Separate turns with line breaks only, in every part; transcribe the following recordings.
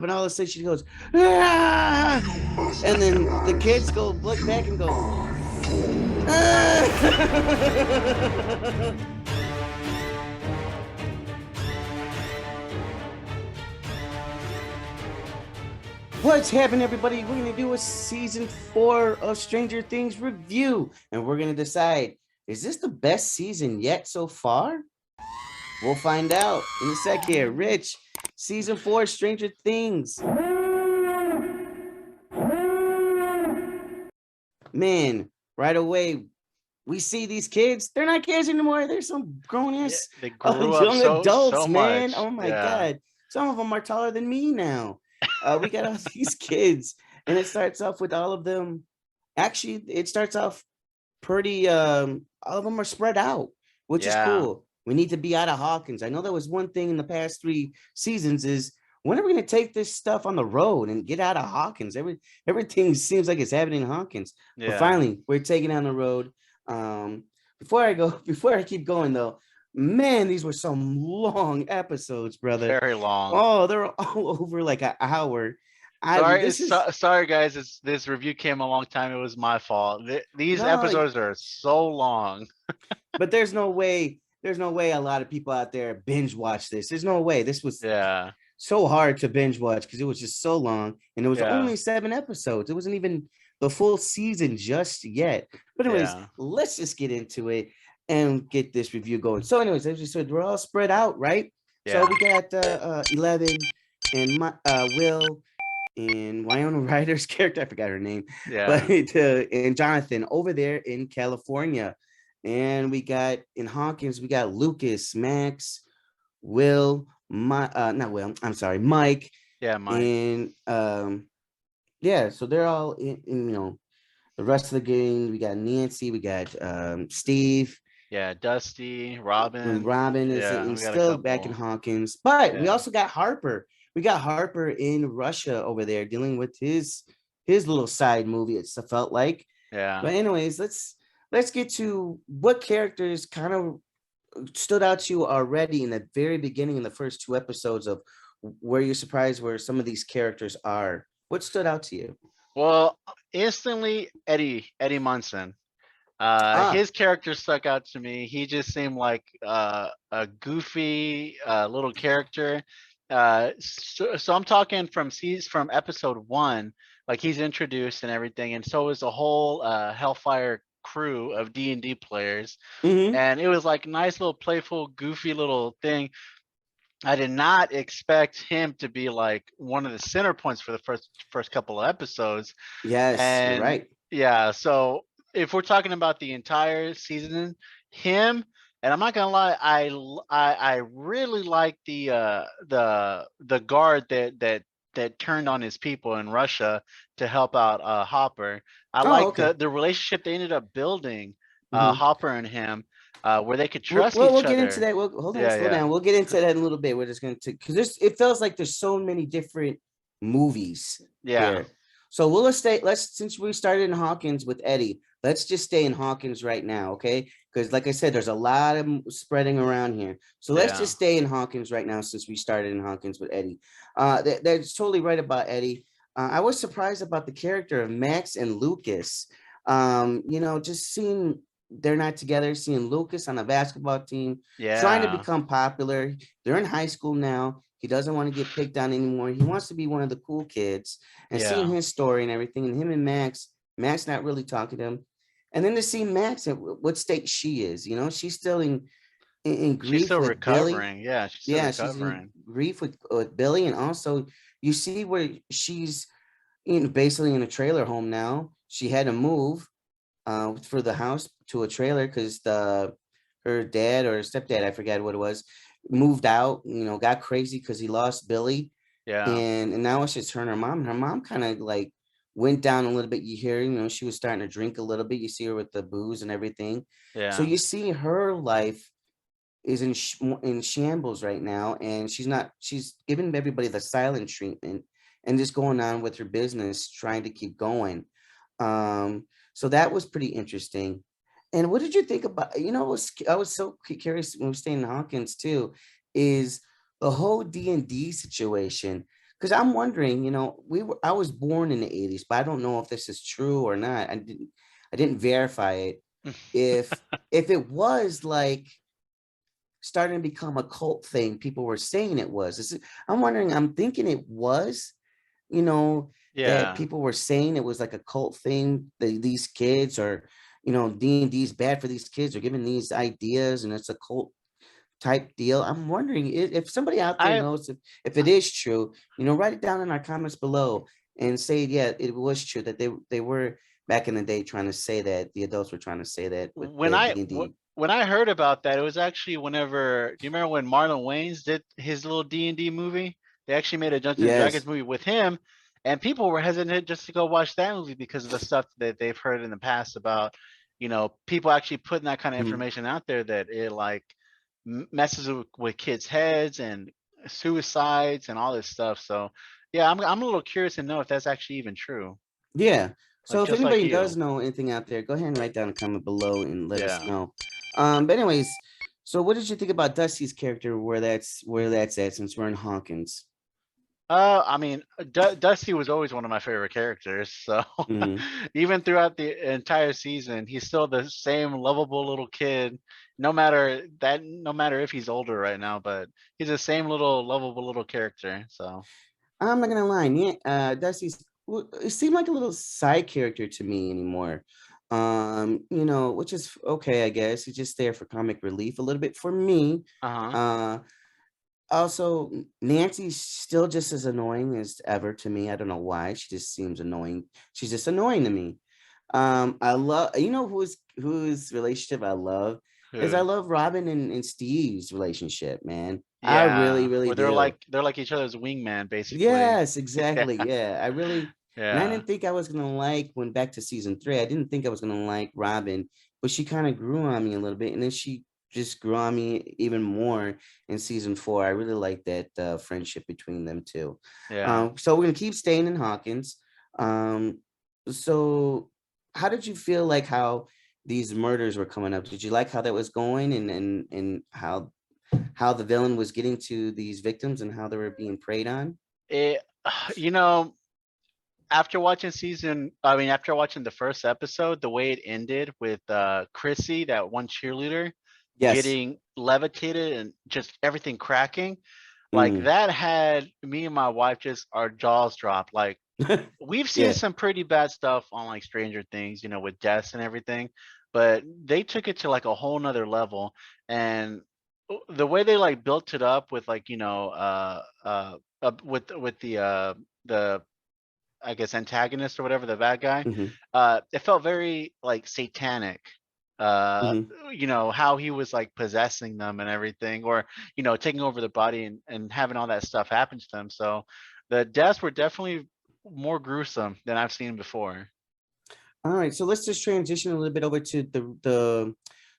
and all of a sudden she goes, ah! And then the kids go look back and go, ah! What's happening, everybody? We're going to do a season 4 of Stranger Things review, and we're going to decide, is this the best season yet so far? We'll find out in a sec here. Rich, season 4, Stranger Things. Man, right away, we see these kids. They're not kids anymore. They're some grown
Yeah,
ass
they grew up
young
so
adults, man.
much.
Oh my
Yeah.
God. Some of them are taller than me now. We got all these kids, and it starts off with all of them. Actually, it starts off pretty, all of them are spread out, which is
Yeah.
cool. We need to be out of Hawkins. I know that was one thing in the past 3 seasons is when are we going to take this stuff on the road and get out of Hawkins? Everything seems like it's happening in Hawkins, but
Yeah.
finally we're taking on the road. Before I go, before I keep going though, man, these were some long episodes, brother.
Very long.
Oh, they're all over like an hour. This is
Sorry guys. This review came a long time. It was my fault. These
no,
episodes are so long.
but there's no way a lot of people out there binge watch this. There's no way. This was
Yeah.
so hard to binge watch because it was just so long and it was
Yeah.
only 7 episodes. It wasn't even the full season just yet. But anyways,
Yeah.
let's just get into it and get this review going. So anyways, as you said, we're all spread out, right? So
Yeah.
we got 11 and Will and Wyona Ryder's character, I forgot her name, but
Yeah.
and Jonathan over there in California. And we got in Hawkins, we got Lucas, Max, Will, not Will, I'm sorry, Mike,
Yeah. Mike.
and yeah, so they're all in the rest of the gang. We got Nancy, we got Steve,
Yeah. Dusty.
and
Robin.
Robin is
Yeah.
in,
We got a
still back in
couple.
Hawkins, but we
Yeah.
also got Harper. We got Harper in Russia over there dealing with his little side movie. It felt like,
Yeah.
but anyways, let's get to what characters kind of stood out to you already in the very beginning in the first 2 episodes of where you're surprised where some of these characters are. What stood out to you?
Well, instantly Eddie Munson.
Ah,
His character stuck out to me. He just seemed like a goofy little character. So I'm talking from episode 1, like he's introduced and everything, and so is the whole Hellfire crew of D&D players,
mm-hmm.
and it was like nice little playful, goofy little thing. I did not expect him to be like one of the center points for the first couple of episodes,
Yes, you're
and
right.
yeah, so if we're talking about the entire season, him, and I'm not gonna lie, I really like the guard that turned on his people in Russia to help out Hopper. I
Oh,
like
okay.
the relationship they ended up building,
Mm-hmm.
Hopper and him, where they could
We'll,
trust
we'll
each
we'll get into
other.
that. We'll hold on,
Yeah,
slow
yeah.
down. We'll get into that in a little bit. We're just going to because it feels like there's so many different movies
Yeah.
here. So we'll stay. Let's since we started in Hawkins with Eddie, let's just stay in Hawkins right now, okay? Because like I said, there's a lot of spreading around here. So let's
Yeah.
just stay in Hawkins right now since we started in Hawkins with Eddie. That's totally right about Eddie. I was surprised about the character of Max and Lucas. Just seeing they're not together, seeing Lucas on a basketball team trying to
Yeah.
become popular. They're in high school now. He doesn't want to get picked on anymore. He wants to be one of the cool kids and seeing
Yeah.
his story and everything. And him and Max not really talking to him. And then to see Max at what state she is, she's still in
She's
grief
still
with Billy.
recovering. Yeah, she's still
Yeah, she's in
recovering.
grief with Billy. And also you see where she's basically in a trailer home now. She had to move for the house to a trailer because her dad or stepdad, I forget what it was, moved out, got crazy because he lost Billy.
Yeah.
And now it's just her and her mom. Her mom kind of like went down a little bit. You hear, she was starting to drink a little bit. You see her with the booze and everything. So
Yeah.
you see her life is in shambles right now, and she's giving everybody the silent treatment and just going on with her business, trying to keep going. So that was pretty interesting. And what did you think about, I was so curious when we were staying in Hawkins too, is the whole D&D situation. because I'm wondering, I was born in the 80s, but I don't know if this is true or not. I didn't verify it. If it was like starting to become a cult thing, people were saying it was. I'm wondering, I'm thinking it was, you know, that
Yeah.
people were saying it was like a cult thing. These kids are, D&D is bad for these kids, are giving these ideas, and it's a cult type deal. I'm wondering if somebody out there
I
knows if it is true, write it down in our comments below and say, yeah, it was true that they were back in the day trying to say that the adults were trying to say that with
when
the
I
D&D.
when I heard about that, it was actually whenever. Do you remember when Marlon Wayans did his little D&D movie? They actually made a Dungeons and Dragons
Yes.
movie with him, and people were hesitant just to go watch that movie because of the stuff that they've heard in the past about, people actually putting that kind of
Mhm.
information out there that it like messes with kids' heads and suicides and all this stuff. So yeah, I'm a little curious to know if that's actually even true.
Yeah.
Like
So if
just like
anybody does
you.
know anything out there, go ahead and write down a comment below and let us
Yeah.
know. But anyways, so what did you think about Dusty's character, where that's at, since we're in Hawkins?
I mean, Dusty was always one of my favorite characters. So
Mhm.
even throughout the entire season, he's still the same lovable little kid. No matter if he's older right now, but he's the same little lovable little character. So
I'm not gonna lie, yeah, Dusty's it seemed like a little side character to me anymore. Which is okay, I guess. He's just there for comic relief a little bit for me.
uh-huh.
Uh Also, Nancy's still just as annoying as ever to me. I don't know why. She just seems annoying. She's just annoying to me. I love, whose relationship I love is, I
Who?
love Robin and Steve's relationship, man. I really,
Yeah,
really
where
do.
they're like each other's wingman, basically.
Yes, exactly.
Yeah,
Yeah, I really, and I
yeah,
didn't think I was gonna like, when back to season 3. I didn't think I was gonna like Robin, but she kind of grew on me a little bit, and then she just grew on me even more in season 4. I really like that friendship between them two.
yeah.
So we're gonna keep staying in Hawkins. Um, so how did you feel like how these murders were coming up? Did you like how that was going, and how the villain was getting to these victims and how they were being preyed on?
It, you know, after watching the first episode, the way it ended with Chrissy, that one cheerleader,
Yes.
getting levitated and just everything cracking, like
Mm.
that had me and my wife just our jaws dropped. Like we've seen
Yeah.
some pretty bad stuff on like Stranger Things, with deaths and everything, but they took it to like a whole nother level. And the way they like built it up with like, with the I guess antagonist or whatever, the bad guy,
Mhm.
it felt very like satanic. Uh,
Mhm.
how he was like possessing them and everything, or taking over the body and having all that stuff happen to them. So the deaths were definitely more gruesome than I've seen before.
All right, so let's just transition a little bit over to the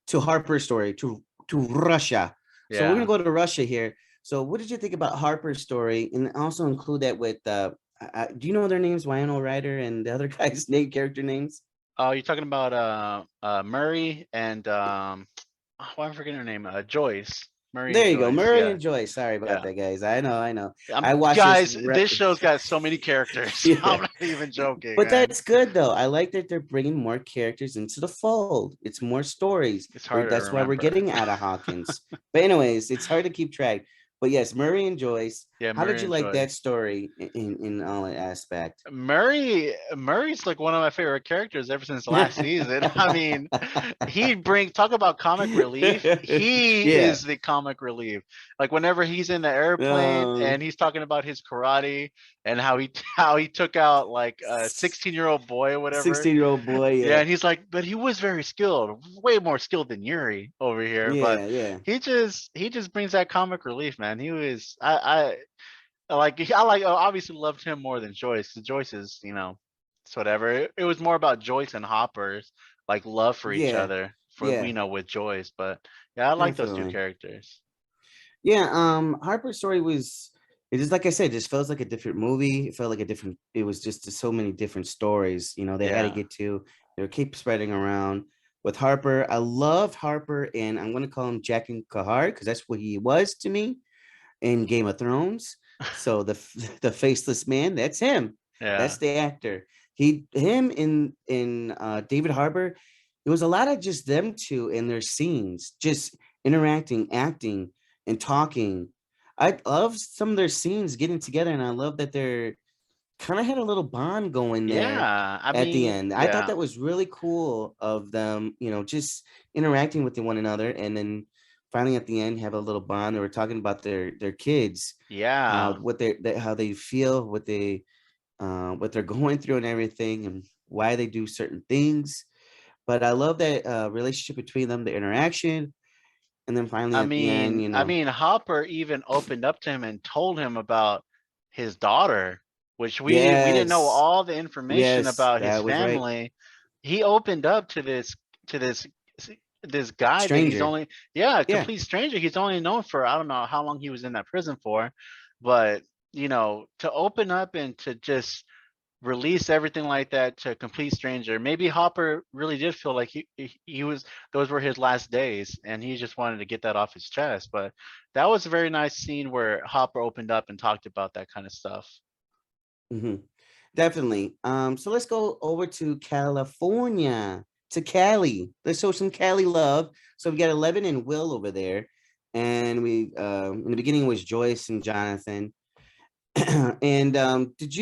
to Harper's story, to Russia. So we're gonna
Yeah.
go to Russia here. So what did you think about Harper's story, and also include that with do you know their names, Winona Ryder and the other guy's name, character names?
Oh, you're talking about Murray and why am I forgetting her name? Joyce. Murray and
There you go,
Joyce.
Murray
Yeah.
and Joyce. Sorry about
Yeah.
that, guys. I know, I know. I watched this.
Guys, this show's got so many characters. I'm
Yeah.
not even joking,
But
man.
that's good though. I like that they're bringing more characters into the fold. It's more stories.
It's harder to
That's why we're
remember.
getting out of Hawkins. But anyways, it's hard to keep track. But yes, Murray and Joyce.
Yeah,
How did
Murray
you
and
like that
Joyce.
story in all aspect?
Murray's like one of my favorite characters ever since last season. I mean, talk about comic relief. He
Yeah.
is the comic relief. Like whenever he's in the airplane and
Um,
he's talking about his karate and how he how he took out like a 16-year-old boy or whatever.
16-year-old boy.
Yeah,
Yeah.
and he's like, but he was very skilled, way more skilled than Yuri over here. But
Yeah. Yeah.
he just brings that comic relief, man. He was obviously loved him more than Joyce. 'Cause Joyce is, it's whatever. It was more about Joyce and Hopper's like love for each
Yeah.
other for
Yeah.
with Joyce. But yeah, I like those two
Definitely.
characters.
Yeah, Harper's story was, it just like I said, just feels like a different movie. It felt like a different, it was just so many different stories, they had to
Yeah.
get to. They would keep spreading around. With Harper, I love Harper, and I'm gonna call him Jack and Kahar because that's what he was to me in Game of Thrones. So the faceless man, that's him. That's
Yeah.
the actor. Him in David Harbour. It was a lot of just them two in their scenes, just interacting, acting, and talking. I love some of their scenes getting together, and I love that they're kind of had a little bond going there
Yeah. I
at the
mean,
end. I thought
yeah.
that was really cool of them, just interacting with one another, and then finally at the end have a little bond. They were talking about their kids, how
Yeah.
how they feel, what they're going through and everything, and why they do certain things. But I love that relationship between them, the interaction, and then finally
I
at the end,
mean, I mean, Hopper even opened up to him and told him about his daughter, which we didn't know
yes,
all the information
yes,
about his
that was right.
family. He opened up to this this guy that he's
Stranger,
only, yeah, a
yeah.
complete stranger. He's only known for, I don't know how long he was in that prison for, but to open up and to just release everything like that to a complete stranger. Maybe Hopper really did feel like he was, those were his last days and he just wanted to get that off his chest. But that was a very nice scene where Hopper opened up and talked about that kind of stuff.
hmm Definitely. So let's go over to California, to Cali. Let's show some Cali love. So we got 11 and Will over there. And we in the beginning was Joyce and Jonathan. And what did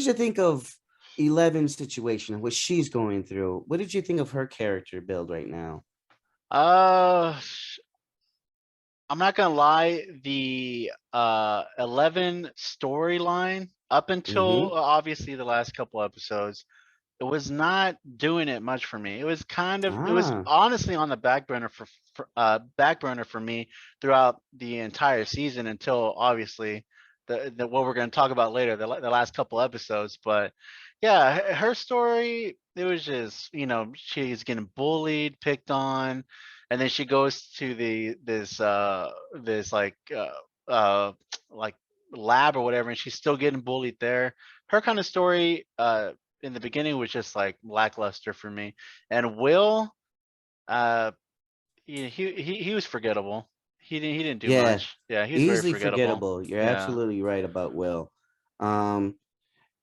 you think of 11's situation, what she's going through? What did you think of her character build right now?
Uh I'm not gonna lie, the 11 storyline up until
Mm-hmm.
obviously the last couple episodes, it was not doing it much for me. It was
Ah,
honestly on the back burner back burner for me throughout the entire season until obviously the what we're going to talk about later, the last couple episodes. But yeah, her story, it was just, she's getting bullied, picked on, and then she goes to this uh like lab or whatever, and she's still getting bullied there. Her kind of story in the beginning was just like lackluster for me. And Will, uh, he was forgettable. He didn't do
yeah,
much. Yeah, he was very
easily
forgettable.
forgettable. You're
Yeah,
absolutely right about Will. Um,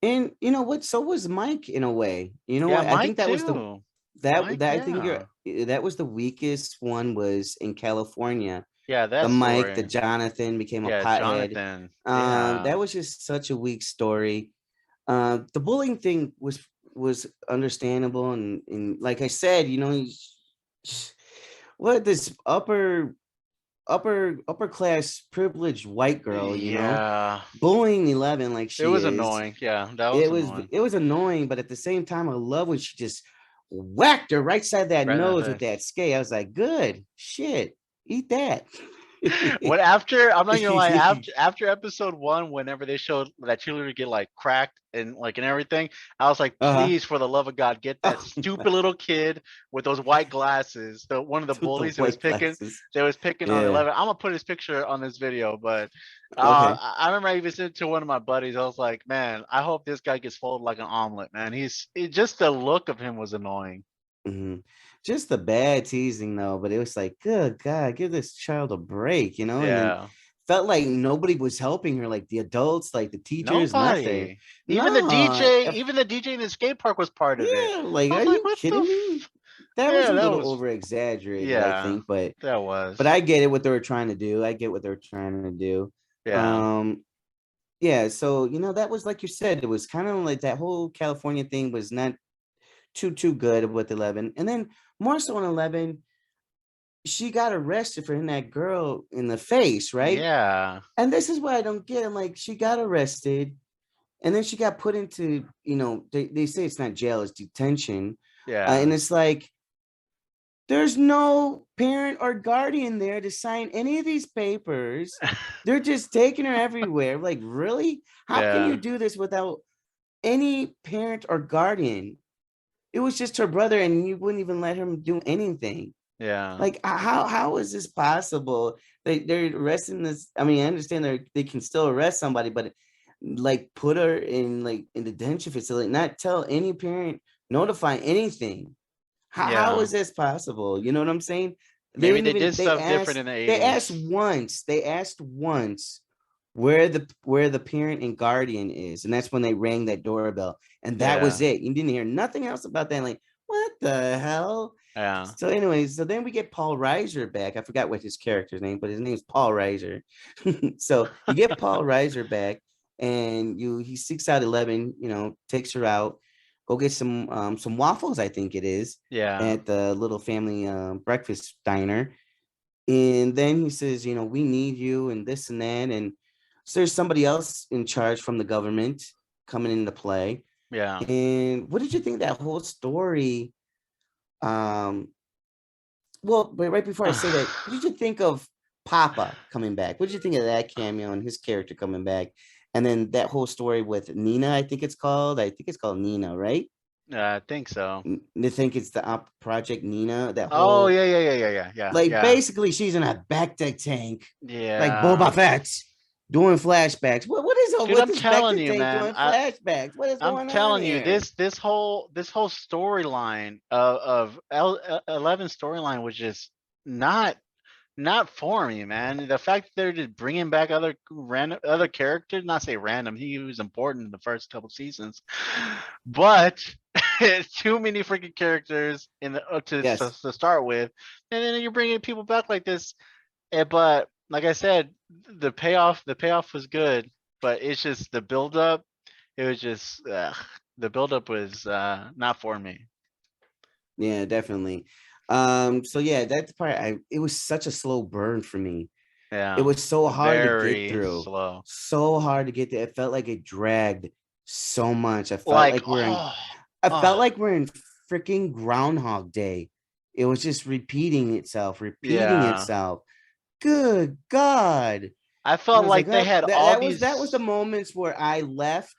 And you know what? So was Mike in a way. You know
yeah,
what? I
Mike
think that was the
too.
that
Mike,
that I think you're
yeah,
that was the weakest one was in California.
yeah,
The
that
Mike, the
story.
Jonathan became a
Yeah,
pothead.
Jonathan. Yeah,
That was just such a weak story. The bullying thing was understandable and like I said, what this upper class privileged white girl,
yeah.
bullying 11 like
It
she
was
is.
annoying. Yeah, that was
it was
annoying.
it was annoying, but at the same time, I love when she just whacked her right side of that
Right in the
nose with
face.
that skate. I was like, good shit, eat that.
What after, I'm not gonna lie, after episode one, whenever they showed that cheerleader get like cracked and everything, I was like,
Uh-huh.
please, for the love of God, get that
Oh my,
stupid little kid with those white glasses, the one of the
with the
bullies
white glasses.
that was picking on
Yeah.
11. I'm gonna put his picture on this video, but
Okay.
I remember I even said to one of my buddies, I was like, man, I hope this guy gets folded like an omelet, man. Just the look of him was annoying.
Mhm. Just the bad teasing though, but it was like, good God, give this child a break, and then
Yeah.
felt like nobody was helping her, like the adults, like the teachers, nothing.
Nobody.
No,
Even the DJ in the skate park was part of it.
yeah, like,
I
are
was like,
you
what the
kidding me? That was
yeah,
a
that
little
was
over exaggerated, I
yeah,
think, but
that was.
I get it what they were trying to do. I get what they were trying to do.
Yeah.
Um, yeah, so that was like you said, it was kind of like that whole California thing was not too good with 11. And then more so on 11, she got arrested for hitting that girl in the face, right?
Yeah.
And this is what I don't get. I'm like, she got arrested and then she got put into, they say it's not jail, it's detention. And
Yeah.
it's like, there's no parent or guardian there to sign any of these papers. They're just taking her everywhere. Like, really? How can you
Yeah.
do this without any parent or guardian? It was just her brother, and you wouldn't even let him do anything.
Yeah.
Like, how is this possible? They're arresting this. I mean, I understand they can still arrest somebody, but like put her in like in the detention facility, not tell any parent, notify anything. How
Yeah.
is this possible? You know what I'm saying? They
Maybe
didn't
they
even
did stuff different in the
they asked
80s.
once. They asked once where the parent and guardian is, and that's when they rang that doorbell, and that was
Yeah.
it. You didn't hear nothing else about that. Like, what the hell?
Yeah.
So, anyways, so then we get Paul Reiser back. I forgot what his character's name, but his name's Paul Reiser. So you get Paul Reiser back, and he seeks out 11. Takes her out, go get some waffles. I think it is
Yeah.
at the little family breakfast diner, and then he says, we need you and this and that, and so there's somebody else in charge from the government coming into play.
Yeah.
And what did you think of that whole story? Um, well, but right before I say that, what did you think of Papa coming back? What did you think of that cameo and his character coming back? And then that whole story with Nina, I think it's called. I think it's called Nina, right?
Yeah, I think so.
They think it's the Project Nina. That
Oh
whole,
yeah, yeah, yeah, yeah, yeah, yeah,
like,
yeah.
basically she's in a Bacta tank, like
Yeah.
Boba Fett doing flashbacks. What is up
Dude,
with
I'm
this
telling
Bacta
you,
tank
man.
doing flashbacks? What is
I'm
going on
telling you,
here?
this whole storyline of 11 storyline was just not not for me, man. The fact that they're just bringing back other characters, not say random, he was important in the first couple seasons, but too many freaking characters in the
Yes.
to start with, and then you're bringing people back like this. But like I said, the payoff was good, but it's just the build up. It was just the buildup was not for me.
Yeah, definitely. So yeah, that's part. It was such a slow burn for me. It
Yeah,
was so hard to get
very
through.
slow.
So hard to get through. It felt like it dragged so much.
Like oh,
I felt
oh
like we're in freaking Groundhog Day. It was just repeating itself, repeating
yeah.
itself. Good God.
I
I
felt
was like,
like they
oh,
had
that,
all
that was the
these.
moments where I left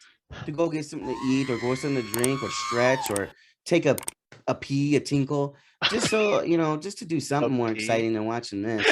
to go get something to eat or go something to drink or stretch or take a pee, a tinkle, just so just to do
A
something more
P.
exciting than watching this.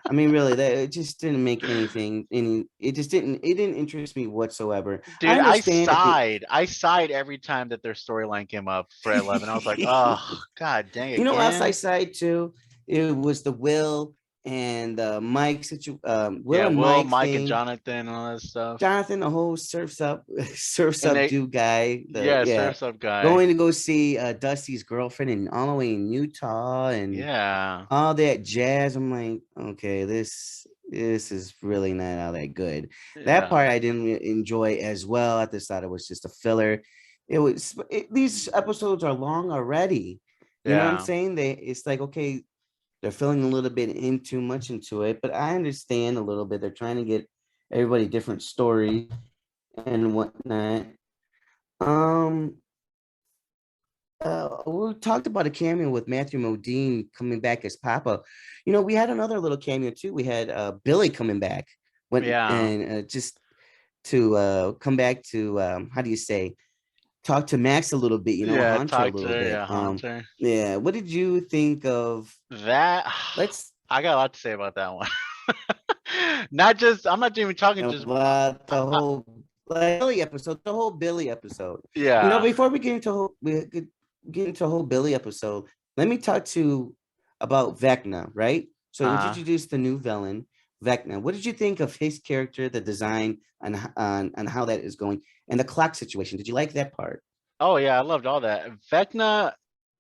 I mean, really, that it just didn't make any. It didn't interest me whatsoever. I
Dude, I
understand at the
sighed. I sighed every time that their storyline came up for 11. I was like, oh, god dang
else I
again.
side too. It was the Will and Will
Yeah,
and
Will,
Mike
Mike, and
thing.
Jonathan and all that stuff.
Jonathan, the whole surfs up, surfs
And
up
they,
dude guy. The
yeah,
Yeah,
Surf's Up guy.
going to go see Dusty's girlfriend and all the way in Utah and
Yeah,
all that jazz. I'm like, okay, this is really not all that good. That
yeah,
part I didn't enjoy as well. I just thought it was just a filler. These episodes are long already. You know what I'm
yeah.
saying? It's like, okay, they're filling a little bit in too much into it, but I understand a little bit. They're trying to get everybody different stories and whatnot. Um, we talked about a cameo with Matthew Modine coming back as Papa. We had another little cameo too. We had Billy coming back when
Yeah.
and just to come back to how do you say, talk to Max a little bit.
Yeah,
Hunter a
talk to
little
her,
bit.
yeah, Hunter.
Yeah. What did you think of?
That
Let's
I got a lot to say about that one. Not just I'm not even talking just
about the whole like Billy episode, the whole Billy episode.
yeah.
Before we get into a whole Billy episode, let me talk to about Vecna, right? So
Uh
introduce the new villain, Vecna. What did you think of his character, the design, and how that is going, and the clock situation? Did you like that part?
oh yeah, I loved all that. Vecna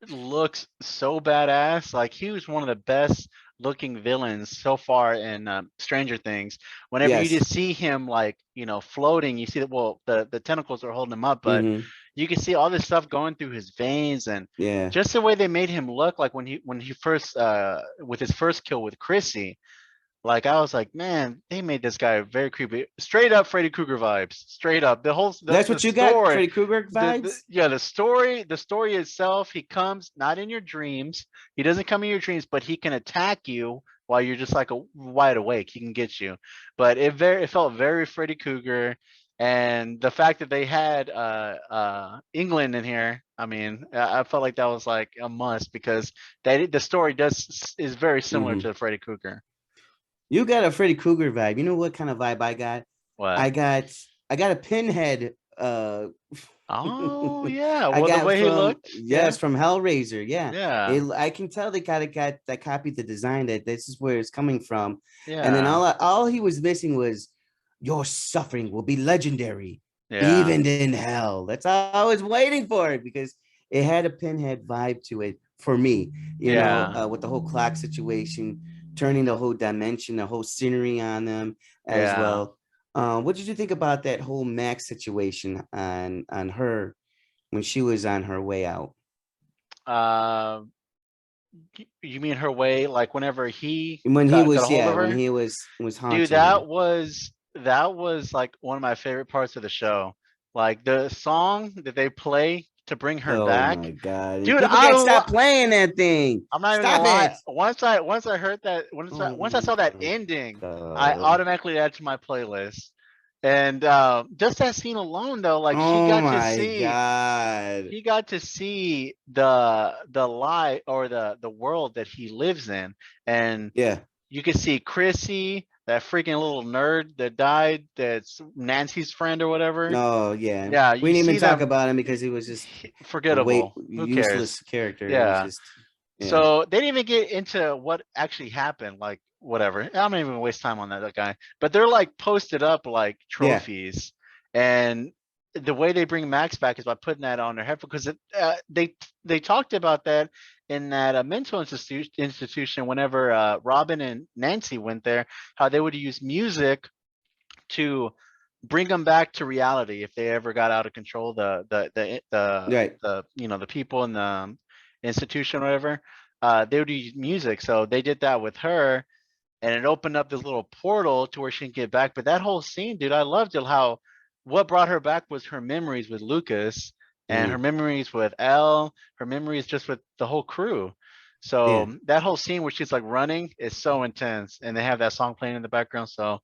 looks so badass. Like he was one of the best looking villains so far in Stranger Things. Whenever you
Yes.
just see him like, floating, you see that well the tentacles are holding him up, but
Mm-hmm.
you can see all this stuff going through his veins and
Yeah.
just the way they made him look like when he first with his first kill with Chrissy. Like I was like, man, they made this guy very creepy. Straight up Freddy Krueger vibes. Straight up. The whole
That's
the
what you got,
story,
Freddy Krueger
the
vibes.
yeah, the story itself, he comes not in your dreams. He doesn't come in your dreams, but he can attack you while you're just like a wide awake. He can get you. But it felt very Freddy Krueger. And the fact that they had England in here, I mean, I felt like that was like a must because the story does is very similar
Mm-hmm.
to Freddy Krueger.
You got a Freddy Krueger vibe. You know what kind of vibe I got?
What?
I got I got a pinhead
Oh yeah,
I
well the
got
way he
from,
looked, yeah,
yes, from Hellraiser. Yeah.
yeah,
I can tell they copied the design, that this is where it's coming from. And then
yeah,
all he was missing was your suffering will be legendary,
Yeah.
even in hell. That's all I was waiting for it because it had a Pinhead vibe to it for me,
Yeah.
with the whole clock situation, turning the whole dimension, the whole scenery on them as
Yeah.
well. What did you think about that whole Max situation on her when she was on her way out?
Uh, you mean her way, like whenever he
When he
got a
was,
hold
yeah,
of
when
her?
he was
Dude,
haunting her.
that was like one of my favorite parts of the show. Like the song that they play to bring her
Oh
back.
my god! And
Dude,
people can't stop playing that thing.
I'm not even gonna
Stop
lie.
it!
Once I heard that once I
Oh
saw that
my
ending, I
god!
automatically added to my playlist. And just that scene alone, though, like
Oh my god!
he got to see the lie or the world that he lives in, and
Yeah.
you could see Chrissy, that freaking little nerd that died, that's Nancy's friend or whatever.
No, yeah.
Yeah,
We
you
didn't even
see
talk
them.
about him because he was just a
Forgettable.
wait
Who cares?
useless character. He was
Yeah.
just, yeah,
So they didn't even get into what actually happened. Like whatever. I'm not even gonna waste time on that guy. But they're like posted up like
yeah,
trophies, and the way they bring Max back is by putting that on their head because they talked about that in that mental institution whenever Robin and Nancy went there, how they would use music to bring them back to reality if they ever got out of control.
right,
The people in the institution or whatever, they would use music. So they did that with her, and it opened up this little portal to where she can get back. But that whole scene, dude, I loved it. How what brought her back was her memories with Lucas and her
mm,
memories with Elle, her memories just with the whole crew.
yeah.
So that whole scene where she's like running is so intense, and they have that song playing in the background. So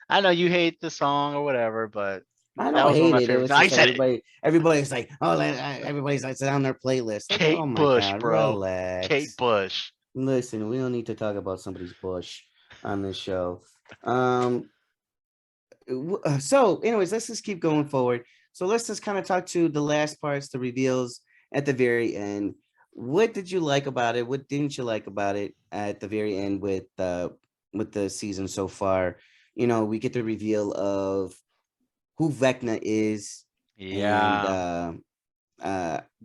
I know you hate the song or whatever, but
I
that
don't
was one of
hate
my
it. It
favorites.
was
Now you
just like
said it,
everybody's like, oh, everybody's like, it's on their playlist. Like, oh
Kate
my
Bush,
god,
bro. Kate
relax.
Bush.
Listen, we don't need to talk about somebody's bush on this show. Um, so anyways, let's just keep going forward. So let's just kind of talk to the last parts, the reveals at the very end. What did you like about it? What didn't you like about it at the very end with the season so far? We get the reveal of who Vecna is, and
Yeah,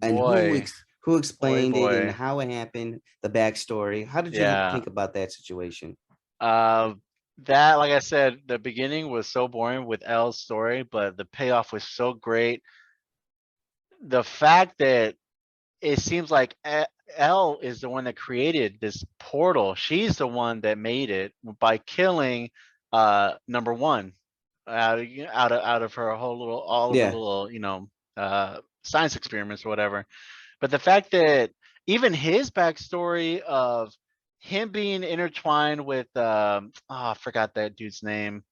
and who
boy,
who
boy,
explained it and
boy.
how it happened, the backstory. How did you
Yeah.
think about that situation?
Uh, that, like I said, the beginning was so boring with Elle's story, but the payoff was so great. The fact that it seems like Elle is the one that created this portal. She's the one that made it by killing number one out of her whole little all of her
Yeah,
little science experiments or whatever. But the fact that even his backstory of him being intertwined with I forgot that dude's name.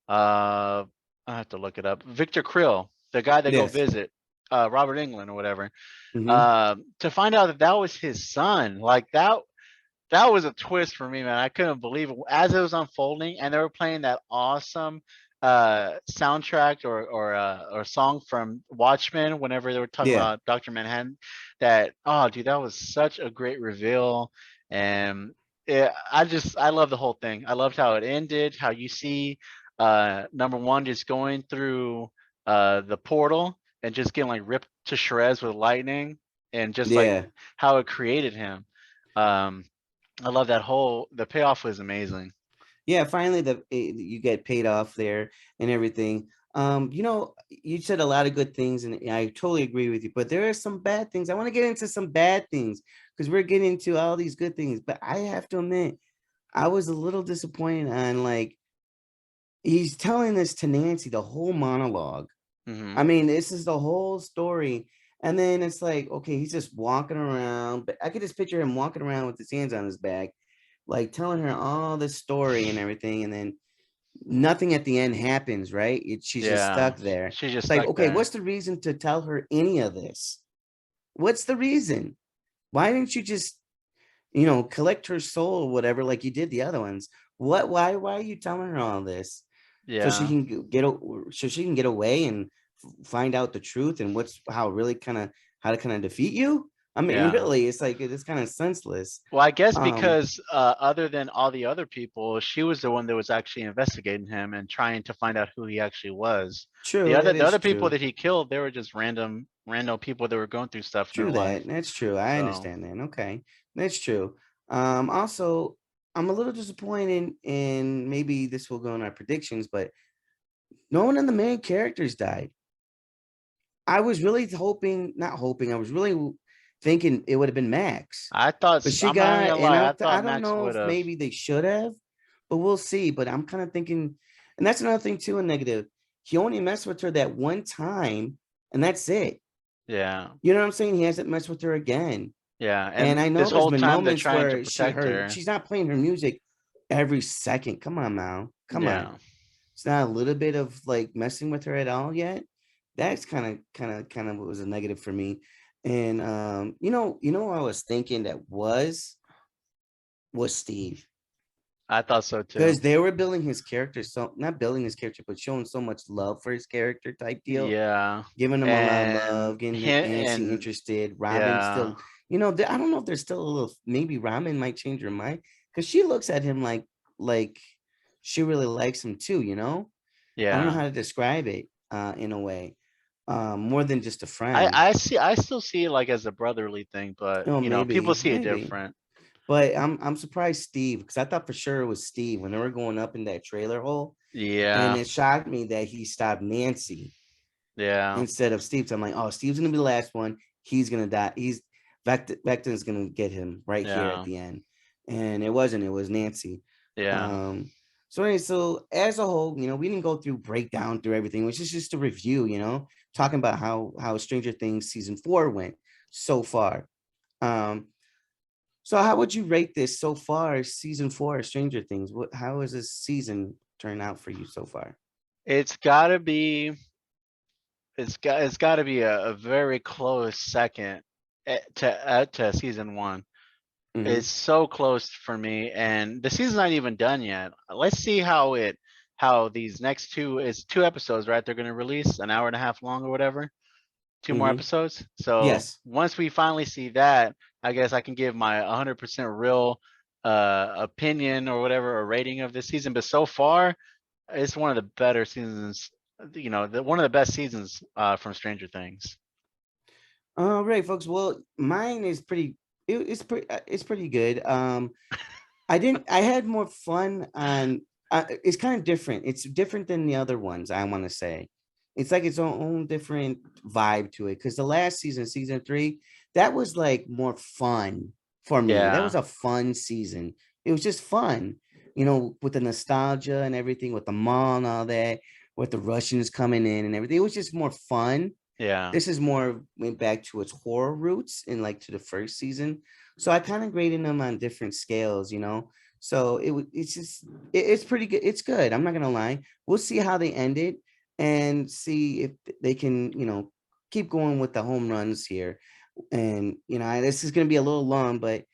Uh, I have to look it up. Victor Krill, the guy that go
yes.
visit Robert England or whatever.
Hmm.
To find out that that was his son, like that was a twist for me, man. I couldn't believe it as it was unfolding, and they were playing that awesome soundtrack or song from Watchmen whenever they were talking
Yeah.
about Dr. Manhattan. That oh, dude, that was such a great reveal, and I love the whole thing. I loved how it ended, how you see number one just going through the portal and just getting like ripped to shreds with lightning, and just like
Yeah.
how it created him. Um, I love the payoff was amazing.
Yeah, finally you get paid off there and everything. You said a lot of good things, and I totally agree with you. But there are some bad things. I want to get into some bad things because we're getting into all these good things. But I have to admit, I was a little disappointed on like he's telling this to Nancy the whole monologue.
Hmm.
I mean, this is the whole story. And then it's like, okay, he's just walking around, but I could just picture him walking around with his hands on his back, like telling her all this story and everything. And then nothing at the end happens, right? She's just
Yeah,
stuck there.
she just
It's like,
stuck
okay,
there.
what's the reason to tell her any of this? What's the reason? Why didn't you just, collect her soul or whatever, like you did the other ones? Why are you telling her all this? So she
Yeah,
can so she can get away and find out the truth and how to kind of defeat you. I mean,
Yeah.
really, it's like it's kind of senseless.
Well, I guess
Um,
because other than all the other people, she was the one that was actually investigating him and trying to find out who he actually was.
True, that
The
is
other people
true.
that he killed, they were just random people that were going through stuff in their
True
life.
that. That's true. I
So
understand that. Okay. That's true. Also, I'm a little disappointed, and maybe this will go in our predictions, but no one of the main characters died. I was really hoping, not hoping, I was really thinking it would have been Max. But she
I'm not even
got,
gonna
and
lie, I
I
thought
don't
Max
know
would
if
have.
maybe they should have, but we'll see. But I'm kind of thinking, and that's another thing too, in negative. He only messed with her that one time, and that's it.
Yeah.
You know what I'm saying? He hasn't messed with her again.
Yeah.
And
And
I know
this
there's
whole
been
time they're
moments
trying to
where
protect her.
she's not playing her music every second. Come on now. Come on.
Yeah.
It's not a little bit of like messing with her at all yet. That's kind of was a negative for me. And what I was thinking that was Steve.
I thought so too.
Because they were building his character, so not building his character, but showing so much love for his character type deal,
Yeah.
giving him a lot of
And
love, getting
him
Nancy
and
interested. Robin
yeah.
still, I don't know if there's still a little. Maybe Robin might change her mind because she looks at him like she really likes him too. I don't know
Yeah.
how to describe it in a way, more than just a friend.
I still see it like as a brotherly thing, but
Oh,
people
maybe,
see it
maybe.
different.
But I'm surprised Steve because I thought for sure it was Steve when they were going up in that trailer hole, and
Yeah.
it shocked me that he stopped Nancy
Yeah.
instead of Steve. So I'm like, oh, Steve's gonna be the last one. He's gonna die. Vecton's gonna get him right here at
Yeah.
the end, and it wasn't. It was Nancy.
Yeah.
Um, so anyway, so as a whole, we didn't go through breakdown through everything, which is just a review. Talking about how Stranger Things season 4 went so far. Um, so how would you rate this so far? Season 4 of Stranger Things. How has this season turned out for you so far?
It's gotta be it's gotta be a very close second to season one. It's
Hmm.
so close for me, and the season's not even done yet. Let's see how these next two episodes, right? They're gonna release an hour and a half long or whatever. Two more
Hmm.
episodes. So
Yes.
once we finally see that, I guess I can give my 100% real opinion or whatever, a rating of this season. But so far, it's one of the better seasons. One of the best seasons from Stranger Things.
All right, folks. Well, mine is pretty. It's pretty good. I had more fun on. It's kind of different. It's different than the other ones. I want to say, it's like its own different vibe to it. Because the last season, season 3, that was like more fun for me. That was
Yeah,
a fun season. It was just fun, with the nostalgia and everything, with the mall and all that, with the Russians coming in and everything. It was just more fun.
yeah,
This is more went back to its horror roots and like to the first season. So I kind of graded them on different scales. So it's just it's pretty good. It's good. I'm not gonna lie. We'll see how they end it and see if they can, keep going with the home runs here. And this is gonna be a little long, but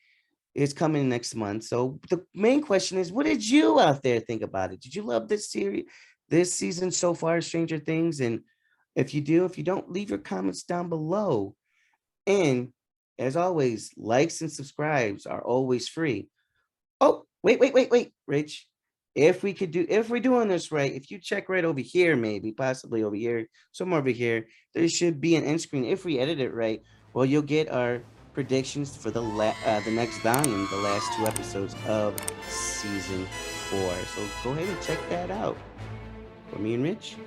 it's coming next month. So the main question is, what did you out there think about it? Did you love this series, this season so far, Stranger Things? And if you do, if you don't, leave your comments down below. And as always, likes and subscribes are always free. Oh, wait, Rich. If we're doing this right, if you check right over here, maybe possibly over here, somewhere over here, there should be an end screen. If we edit it right, well, you'll get our predictions for the next volume, the last 2 episodes of season 4. So go ahead and check that out. For me and Rich.